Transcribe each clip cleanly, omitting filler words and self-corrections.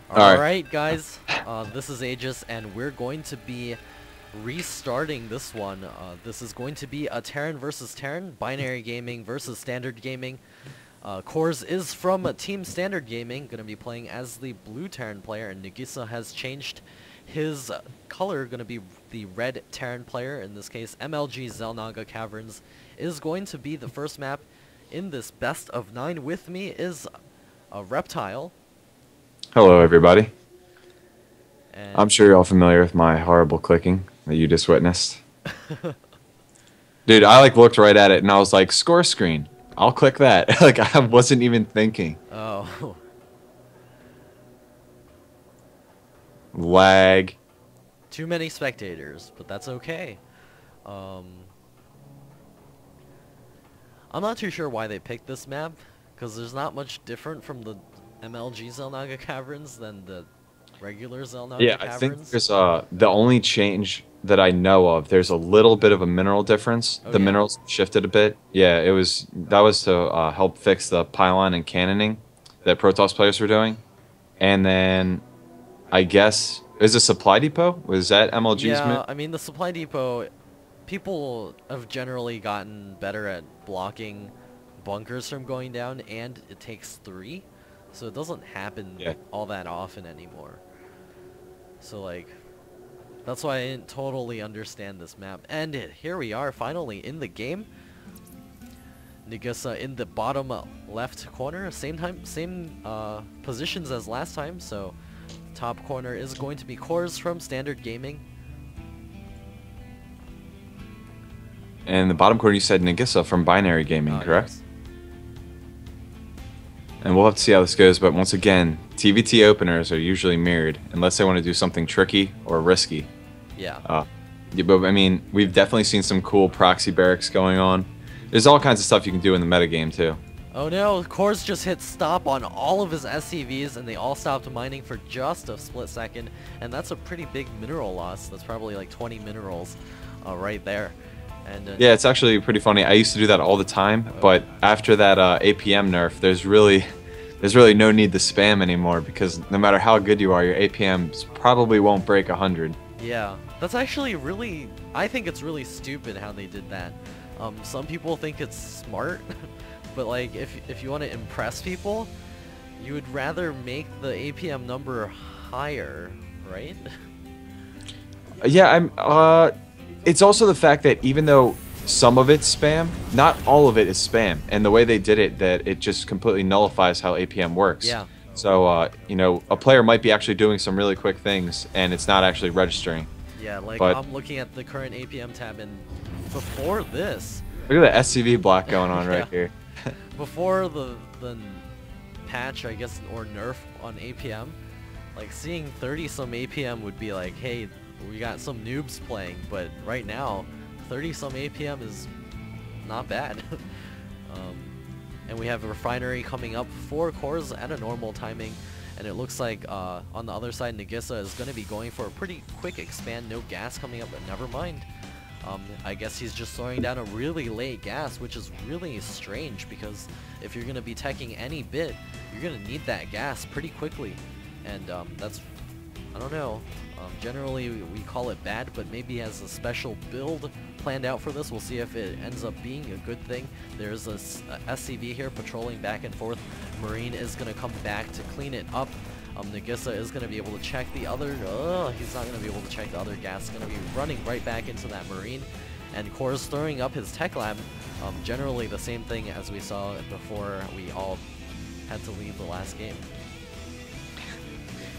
Alright. Alright guys, this is Aegis and we're going to be restarting this one. This is going to be a Terran versus Terran, Binary Gaming versus Standard Gaming. Kors is from Team Standard Gaming, going to be playing as the blue Terran player, and Nagisa has changed his color, going to be the red Terran player. In this case, MLG Xel'Naga Caverns is going to be the first map in this best of 9. With me is a Reptile. Hello, everybody. I'm And sure you're all familiar with my horrible clicking that you just witnessed. Dude, I looked right at it and I was like, score screen. I'll click that. I wasn't even thinking. oh, Lag. too many spectators, but that's okay. Um, I'm not too sure why they picked this map, because there's not much different from the MLG Xel'Naga Caverns than the regular Xel'Naga Yeah, I think Caverns. there's the only change that I know of, there's a little bit of a mineral difference. Oh The yeah, minerals shifted a bit. Yeah, that was to help fix the pylon and cannoning that Protoss players were doing. And then I guess is a supply depot? Was that MLG's yeah. move? I mean, the supply depot, people have generally gotten better at blocking bunkers from going down, and it takes 3, so it doesn't happen Yeah. all that often anymore. So like, that's why I didn't totally understand this map. And here we are, finally in the game. Nagisa in the bottom left corner, same positions as last time. So top corner is going to be Kors from Standard Gaming. And in the bottom corner, you said Nagisa from Binary Gaming, correct? Yes. And we'll have to see how this goes. But once again, TVT openers are usually mirrored, unless they want to do something tricky or risky. Yeah. Yeah, but I mean, we've definitely seen some cool proxy barracks going on. There's all kinds of stuff you can do in the metagame, too. Oh no, Kors just hit stop on all of his SCVs, and they all stopped mining for just a split second. And that's a pretty big mineral loss. That's probably like 20 minerals right there. And Yeah, it's actually pretty funny. I used to do that all the time, but after that APM nerf, there's really no need to spam anymore, because no matter how good you are, your APMs probably won't break 100. yeah, that's actually really, I think it's really stupid how they did that. Some people think it's smart, but like if you want to impress people, you would rather make the APM number higher, right? Yeah, it's also the fact that even though some of it's spam, not all of it is spam, and the way they did it, that it just completely nullifies how APM works. Yeah. So, you know, a player might be actually doing some really quick things, and it's not actually registering. Yeah, like But I'm looking at the current APM tab, and before this, look at the SCV block going on right Yeah. here. before the patch, I guess, or nerf on APM, like seeing 30 some APM would be like, hey, we got some noobs playing, but right now 30 some APM is not bad. And we have a refinery coming up for Kors at a normal timing, and it looks like on the other side Nagisa is going to be going for a pretty quick expand. No gas coming up, but never mind. I guess he's just throwing down a really late gas, which is really strange, because if you're going to be teching any bit, you're going to need that gas pretty quickly. And that's, I don't know, generally we call it bad, but maybe he has a special build planned out for this. We'll see if it ends up being a good thing. There's a SCV here patrolling back and forth. Marine is going to come back to clean it up. Nagisa is going to be able to check the other, he's not going to be able to check the other gas. Going to be running right back into that Marine. And Kors throwing up his tech lab, generally the same thing as we saw before we all had to leave the last game.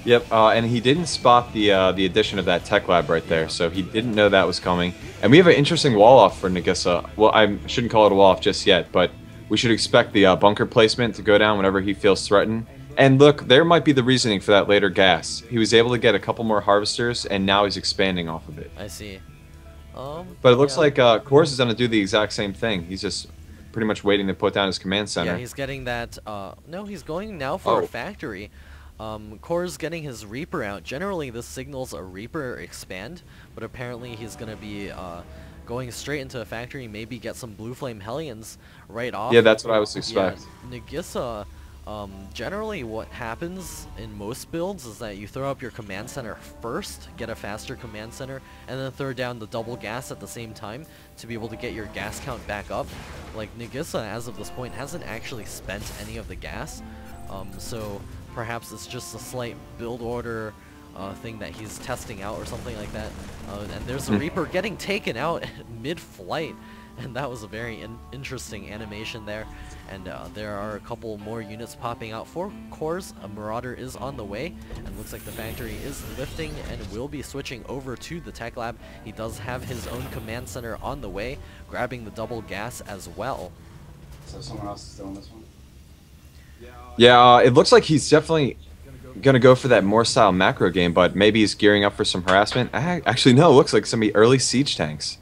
Yep, and he didn't spot the addition of that tech lab right there, Yeah. so he didn't know that was coming. And we have an interesting wall off for Nagisa. Well, I shouldn't call it a wall off just yet, but we should expect the bunker placement to go down whenever he feels threatened. And look, there might be the reasoning for that later gas. He was able to get a couple more harvesters, and now he's expanding off of it. I see. But it looks Yeah. like Kors is going to do the exact same thing. He's just pretty much waiting to put down his command center. Yeah, he's getting that, no, he's going now for a Oh. factory. Kors getting his Reaper out. Generally, this signals a Reaper expand, but apparently he's going to be, going straight into a factory, maybe get some Blue Flame Hellions right off. Yeah, that's what I would Yeah, expect. Nagisa, Generally what happens in most builds is that you throw up your command center first, get a faster command center, and then throw down the double gas at the same time to be able to get your gas count back up. Like Nagisa, as of this point, hasn't actually spent any of the gas, so perhaps it's just a slight build order thing that he's testing out or something like that. And there's a Reaper getting taken out mid-flight, and that was a very interesting animation there. And there are a couple more units popping out for cores. A Marauder is on the way, and looks like the factory is lifting and will be switching over to the Tech Lab. He does have his own command center on the way, grabbing the double gas as well. So someone else is still in this one? Yeah, it looks like he's definitely gonna go for that more style macro game, but maybe he's gearing up for some harassment. Actually, no, it looks like some early siege tanks.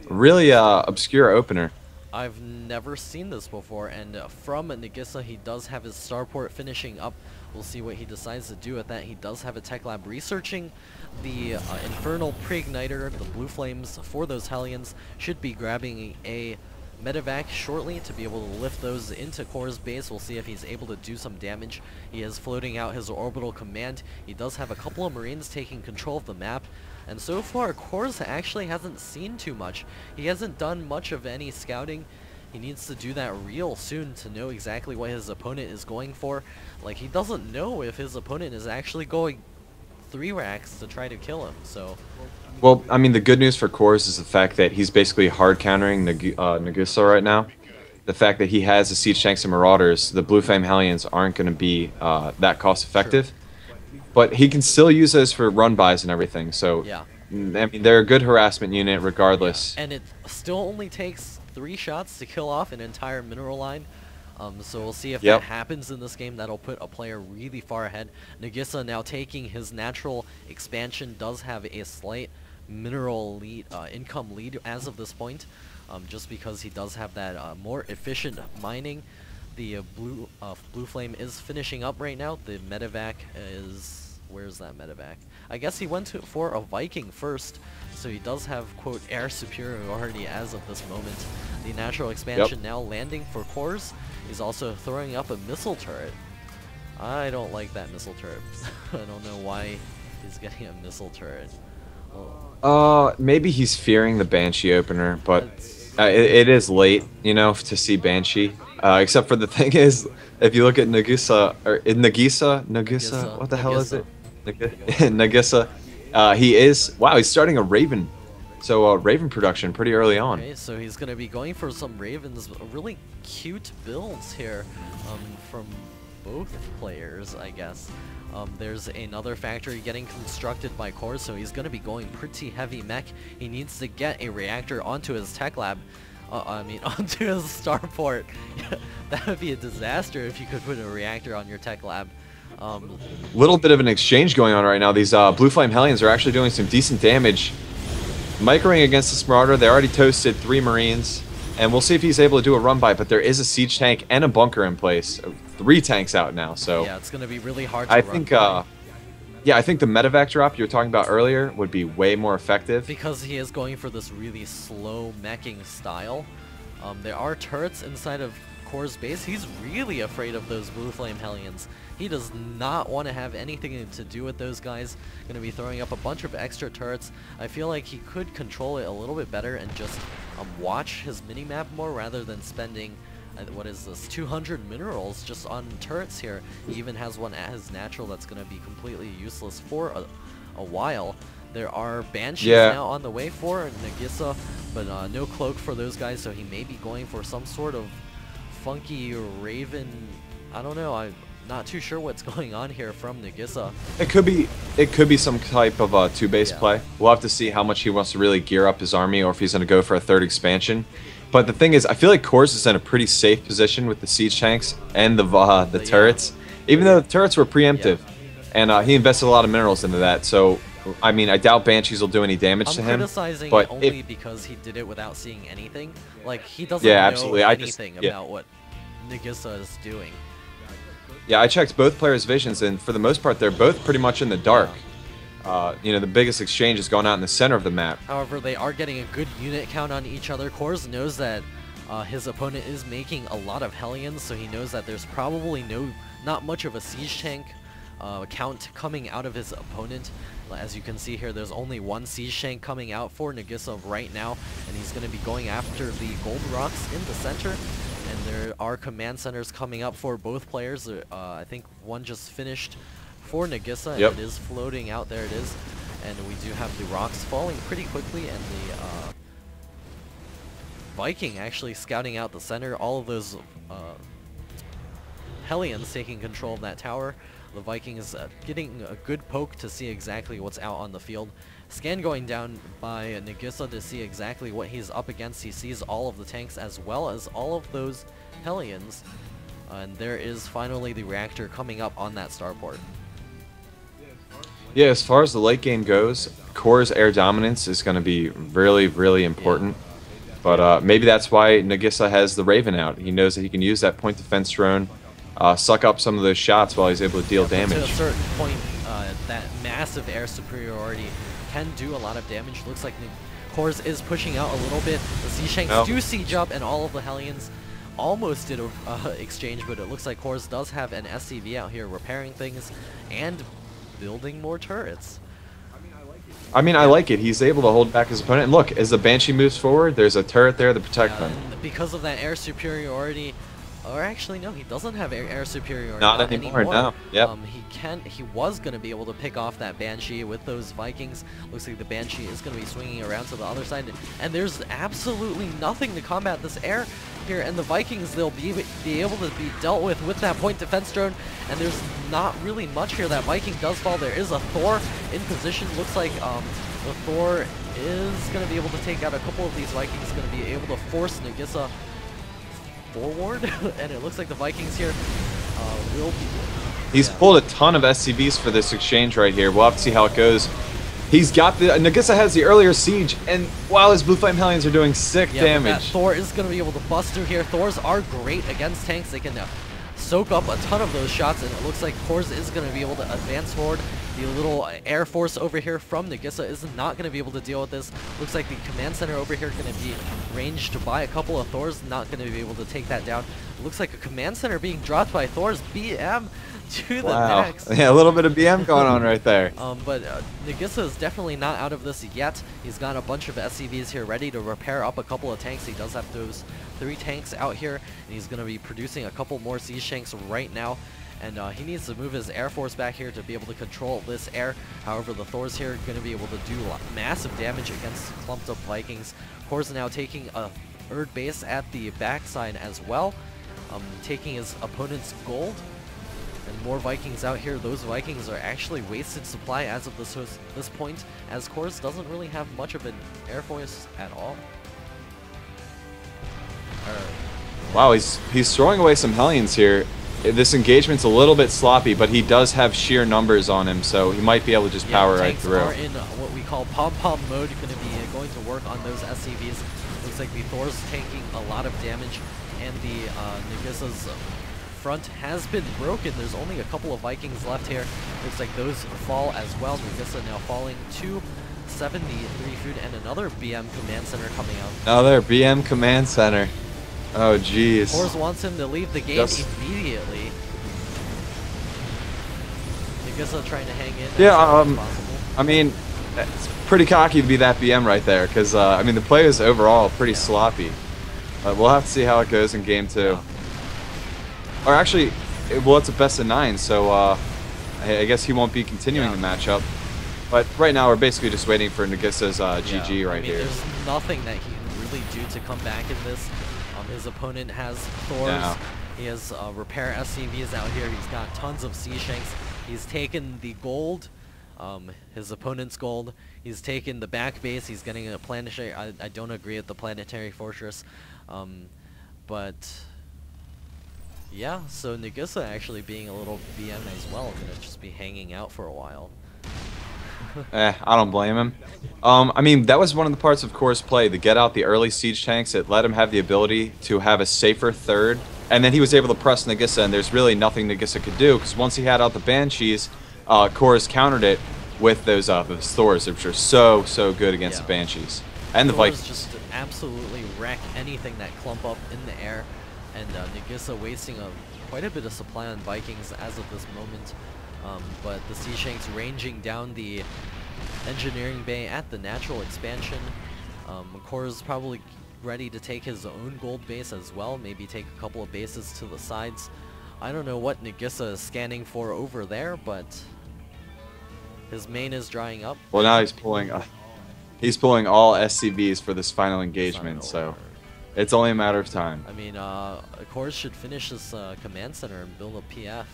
Really obscure opener. I've never seen this before, and from Nagisa, he does have his starport finishing up. We'll see what he decides to do with that. He does have a Tech Lab researching the Infernal Pre-Igniter, the Blue Flames for those Hellions. Should be grabbing a Medevac shortly to be able to lift those into Core's base. We'll see if he's able to do some damage. He is floating out his orbital command. He does have a couple of Marines taking control of the map. And so far, Kors actually hasn't seen too much. He hasn't done much of any scouting. He needs to do that real soon to know exactly what his opponent is going for. Like, he doesn't know if his opponent is actually going 3 racks to try to kill him, so... Well, I mean, the good news for Kors is the fact that he's basically hard countering Nagisa right now. The fact that he has the Siege Tanks and Marauders, the Blue Flame Hellions aren't going to be that cost effective. Sure. But he can still use those for run-bys and everything, so yeah. I mean, they're a good harassment unit regardless. Yeah. And it still only takes 3 shots to kill off an entire mineral line. So we'll see if that happens in this game. That'll put a player really far ahead. Nagisa now taking his natural expansion, does have a slight mineral lead, income lead as of this point, just because he does have that more efficient mining. The Blue Flame is finishing up right now. The Medevac is... Where's that Medevac? I guess he went for a Viking first, so he does have, quote, air superiority as of this moment. The natural expansion now landing for Kors. He's also throwing up a missile turret. I don't like that missile turret. I don't know why he's getting a missile turret. Maybe he's fearing the Banshee opener, but it is late, you know, to see Banshee. Except for the thing is, if you look at Nagisa, or Nagisa, what the hell is it? Nagisa, he is, wow, he's starting a Raven. So Raven production pretty early on. Okay, so he's going to be going for some Ravens, really cute builds here from both players, I guess. There's another factory getting constructed by Kors, so he's going to be going pretty heavy mech. He needs to get a reactor onto his Tech Lab. Onto his starport. That would be a disaster if you could put a reactor on your Tech Lab. Little bit of an exchange going on right now. These Blue Flame Hellions are actually doing some decent damage. Microing against this Marauder. They already toasted 3 Marines. And we'll see if he's able to do a run-by, but there is a siege tank and a bunker in place. 3 tanks out now, so... Yeah, it's going to be really hard to run by. Yeah, I think the Medevac drop you were talking about earlier would be way more effective. Because he is going for this really slow meching style. There are turrets inside of Kors' base. He's really afraid of those Blue Flame Hellions. He does not want to have anything to do with those guys. Going to be throwing up a bunch of extra turrets. I feel like he could control it a little bit better and just watch his minimap more rather than spending... what is this, 200 minerals just on turrets here. He even has one at his natural that's going to be completely useless for a while. There are Banshees now on the way for Nagisa, but no cloak for those guys, so he may be going for some sort of funky Raven. I don't know, I'm not too sure what's going on here from Nagisa. It could be some type of 2-base play. We'll have to see how much he wants to really gear up his army, or if he's going to go for a 3rd expansion. But the thing is, I feel like Kors is in a pretty safe position with the siege tanks and the turrets, even though the turrets were preemptive, and he invested a lot of minerals into that. So, I mean, I doubt Banshees will do any damage to him. I'm criticizing it only because he did it without seeing anything. Like, he doesn't know anything about what Nagisa is doing. Yeah, I checked both players' visions, and for the most part, they're both pretty much in the dark. You know, the biggest exchange is going out in the center of the map. However, they are getting a good unit count on each other. Kors knows that his opponent is making a lot of Hellions, so he knows that there's probably no not much of a siege tank count coming out of his opponent. As you can see here, there's only one siege tank coming out for Nagisa right now, and he's going to be going after the gold rocks in the center. And there are command centers coming up for both players. I think one just finished for Nagisa, and it is floating out. There it is. And we do have the rocks falling pretty quickly, and the Viking actually scouting out the center. All of those Hellions taking control of that tower. The Viking is getting a good poke to see exactly what's out on the field. Scan going down by Nagisa to see exactly what he's up against. He sees all of the tanks as well as all of those Hellions. And there is finally the reactor coming up on that starport. Yeah, as far as the late game goes, Core's air dominance is going to be really, really important. Yeah. But maybe that's why Nagisa has the Raven out. He knows that he can use that point defense drone, suck up some of those shots while he's able to deal damage. To a certain point, that massive air superiority can do a lot of damage. Looks like Kors is pushing out a little bit. The Sea Shanks do siege up, and all of the Hellions almost did a exchange, but it looks like Kors does have an SCV out here repairing things and building more turrets. I mean, I like it. He's able to hold back his opponent. And look, as the Banshee moves forward, there's a turret there to protect them. Because of that air superiority, or actually no, he doesn't have air superiority. Not anymore. No. Yep. He was going to be able to pick off that Banshee with those Vikings. Looks like the Banshee is going to be swinging around to the other side, and there's absolutely nothing to combat this air here. And the Vikings, they'll be able to be dealt with that point defense drone. And there's not really much here. That Viking does fall. There is a Thor in position. Looks like the Thor is going to be able to take out a couple of these Vikings. Going to be able to force Nagisa forward, and it looks like the Vikings here will be... He's pulled a ton of SCVs for this exchange right here. We'll have to see how it goes. He's got the... Nagisa has the earlier siege, and while his Blue Flame Hellions are doing sick damage. That Thor is going to be able to bust through here. Thors are great against tanks. They can soak up a ton of those shots, and it looks like Kors is going to be able to advance forward. The little Air Force over here from Nagisa is not going to be able to deal with this. Looks like the command center over here going to be ranged by a couple of Thors, not going to be able to take that down. Looks like a command center being dropped by Thors. BM to the max. Yeah, a little bit of BM going on right there. But Nagisa is definitely not out of this yet. He's got a bunch of SCVs here ready to repair up a couple of tanks. He does have those 3 tanks out here, and he's going to be producing a couple more siege tanks right now. And he needs to move his Air Force back here to be able to control this air. However, the Thors here are going to be able to do massive damage against clumped up Vikings. Kors now taking a 3rd base at the backside as well, taking his opponent's gold. And more Vikings out here. Those Vikings are actually wasted supply as of this point, as Kors doesn't really have much of an Air Force at all. Wow, he's throwing away some Hellions here. This engagement's a little bit sloppy, but he does have sheer numbers on him, so he might be able to just power right through. Tanks are in what we call pom-pom mode, going to work on those SCVs. Looks like the Thor's taking a lot of damage, and the Nagisa's front has been broken. There's only a couple of Vikings left here. Looks like those fall as well. Nagisa now falling to 73 food, and another BM command center coming out. Another BM command center. Oh, jeez. Kors wants him to leave the game immediately. Nagisa trying to hang in. Yeah, I mean, it's pretty cocky to be that BM right there, because, I mean, the play is overall pretty sloppy. We'll have to see how it goes in game 2. Yeah. Or actually, well, it's a best of 9, so I guess he won't be continuing the matchup. But right now, we're basically just waiting for Nagisa's GG right here. There's nothing that he can really do to come back in this. His opponent has Thors. Yeah. He has repair SCVs out here. He's got tons of Sea Shanks. He's taken the gold, his opponent's gold. He's taken the back base. He's getting a planetary. I don't agree with the planetary fortress, but yeah. So Nagisa actually being a little BM as well, gonna just be hanging out for a while. I don't blame him. I mean, that was one of the parts of Kors' play, to get out the early siege tanks. It let him have the ability to have a safer 3rd, and then he was able to press Nagisa, and there's really nothing Nagisa could do, because once he had out the Banshees, Kors countered it with those Thors, which are so good against the Banshees. And the Vikings just absolutely wreck anything that clump up in the air, and Nagisa wasting a quite a bit of supply on Vikings as of this moment. But the Sea Shanks ranging down the engineering bay at the natural expansion. Makor's probably ready to take his own gold base as well, maybe take a couple of bases to the sides. I don't know what Nagisa is scanning for over there, but his main is drying up. Well, now he's pulling all SCVs for this final engagement, so it's only a matter of time. I mean, Akors should finish this command center and build a PF.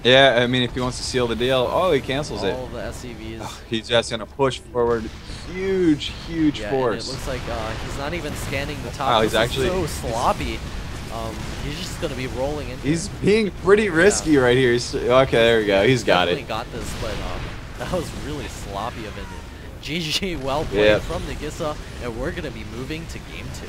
Yeah, I mean, if he wants to seal the deal, oh, he cancels it. All the SCVs. He's just gonna push forward, huge Yeah, force. and it looks like he's not even scanning the top. Wow, he's This is actually so sloppy. He's just gonna be rolling into. He's being pretty risky right here. Okay, there we go. He's got definitely it. got this, but that was really sloppy of it. GG, well played from Nagisa, and we're gonna be moving to game 2.